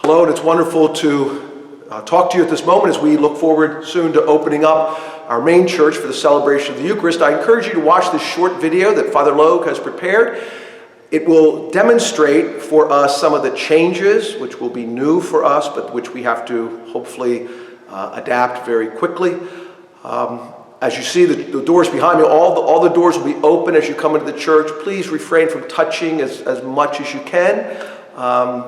Hello, and it's wonderful to talk to you at this moment as we look forward soon to opening up our main church for the celebration of the Eucharist. I encourage you to watch this short video that Father Logue has prepared. It will demonstrate for us some of the changes which will be new for us, but which we have to hopefully adapt very quickly. As you see the doors behind me, all the doors will be open as you come into the church. Please refrain from touching as much as you can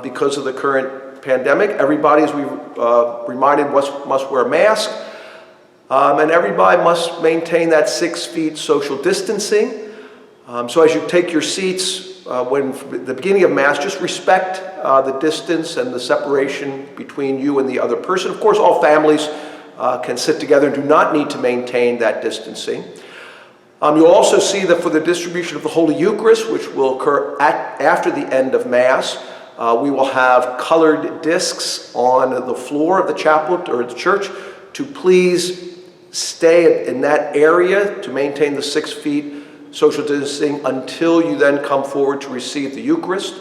because of the current pandemic. Everybody, as we reminded, must wear a mask. And everybody must maintain that 6 feet social distancing. So as you take your seats, when the beginning of Mass, just respect the distance and the separation between you and the other person. Of course, all families can sit together and do not need to maintain that distancing. You'll also see that for the distribution of the Holy Eucharist, which will occur after the end of Mass, we will have colored discs on the floor of the chapel or the church to please stay in that area to maintain the 6 feet social distancing until you then come forward to receive the Eucharist.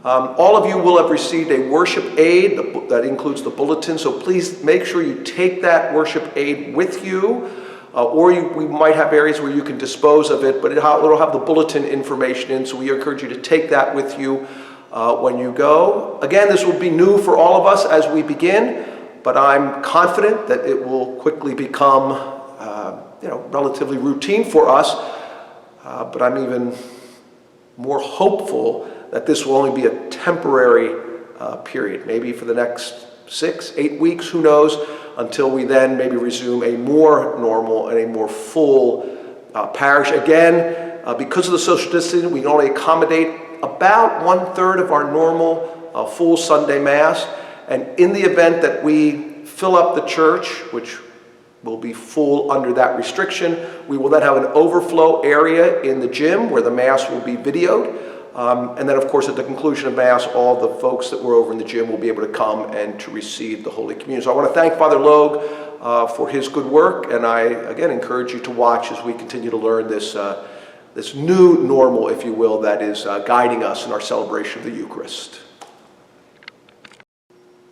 All of you will have received a worship aid that includes the bulletin, so please make sure you take that worship aid with you, we might have areas where you can dispose of it, but it'll have the bulletin information in, so we encourage you to take that with you when you go. Again, this will be new for all of us as we begin, but I'm confident that it will quickly become relatively routine for us, but I'm even more hopeful that this will only be a temporary period, maybe for the next 6-8 weeks, who knows, until we then maybe resume a more normal and a more full parish. Again, because of the social distancing, we can only accommodate about 1/3 of our normal full Sunday Mass. And in the event that we fill up the church, which will be full under that restriction, we will then have an overflow area in the gym where the Mass will be videoed. And then, of course, at the conclusion of Mass, all the folks that were over in the gym will be able to come and to receive the Holy Communion. So I want to thank Father Logue for his good work, and I, again, encourage you to watch as we continue to learn this new normal, if you will, that is guiding us in our celebration of the Eucharist.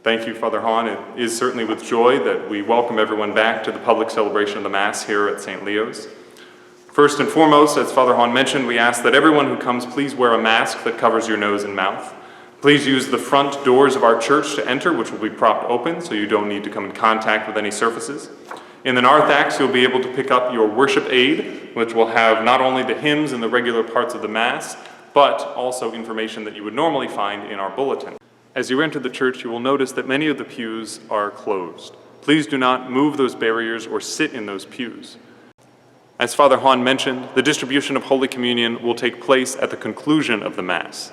Thank you, Father Hahn. It is certainly with joy that we welcome everyone back to the public celebration of the Mass here at St. Leo's. First and foremost, as Father Hahn mentioned, we ask that everyone who comes please wear a mask that covers your nose and mouth. Please use the front doors of our church to enter, which will be propped open, so you don't need to come in contact with any surfaces. In the narthex, you'll be able to pick up your worship aid, which will have not only the hymns and the regular parts of the Mass, but also information that you would normally find in our bulletin. As you enter the church, you will notice that many of the pews are closed. Please do not move those barriers or sit in those pews. As Father Hahn mentioned, the distribution of Holy Communion will take place at the conclusion of the Mass.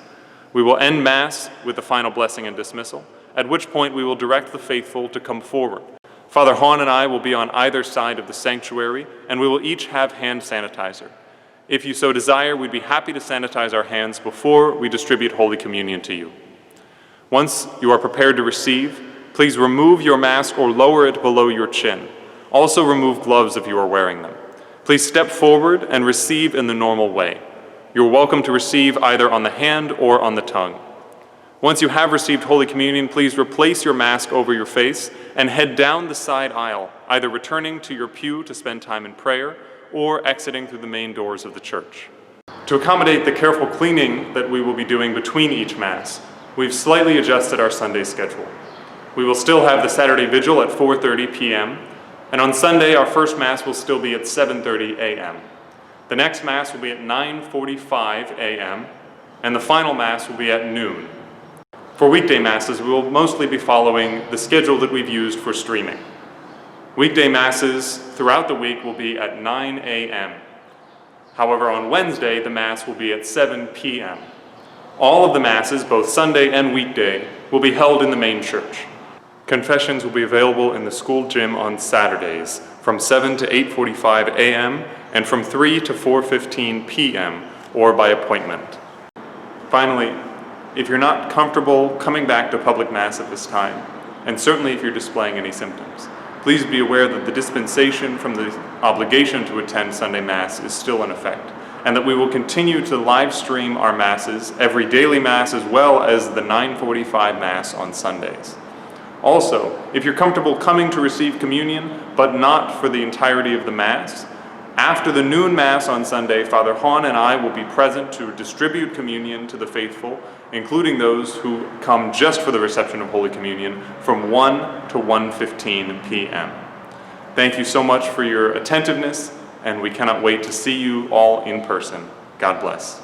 We will end Mass with the final blessing and dismissal, at which point we will direct the faithful to come forward. Father Hahn and I will be on either side of the sanctuary, and we will each have hand sanitizer. If you so desire, we'd be happy to sanitize our hands before we distribute Holy Communion to you. Once you are prepared to receive, please remove your mask or lower it below your chin. Also remove gloves if you are wearing them. Please step forward and receive in the normal way. You're welcome to receive either on the hand or on the tongue. Once you have received Holy Communion, please replace your mask over your face and head down the side aisle, either returning to your pew to spend time in prayer or exiting through the main doors of the church. To accommodate the careful cleaning that we will be doing between each Mass, we've slightly adjusted our Sunday schedule. We will still have the Saturday Vigil at 4:30 p.m., and on Sunday, our first Mass will still be at 7:30 a.m. The next Mass will be at 9:45 a.m., and the final Mass will be at noon. For weekday Masses, we will mostly be following the schedule that we've used for streaming. Weekday Masses throughout the week will be at 9 a.m. However, on Wednesday, the Mass will be at 7 p.m. All of the Masses, both Sunday and weekday, will be held in the main church. Confessions will be available in the school gym on Saturdays from 7 to 8:45 a.m. and from 3 to 4:15 p.m. or by appointment. Finally, if you're not comfortable coming back to public Mass at this time, and certainly if you're displaying any symptoms, please be aware that the dispensation from the obligation to attend Sunday Mass is still in effect, and that we will continue to live stream our Masses, every daily Mass as well as the 9:45 Mass on Sundays. Also, if you're comfortable coming to receive communion, but not for the entirety of the Mass, after the noon Mass on Sunday, Father Hahn and I will be present to distribute communion to the faithful, including those who come just for the reception of Holy Communion, from 1 to 1:15 p.m. Thank you so much for your attentiveness, and we cannot wait to see you all in person. God bless.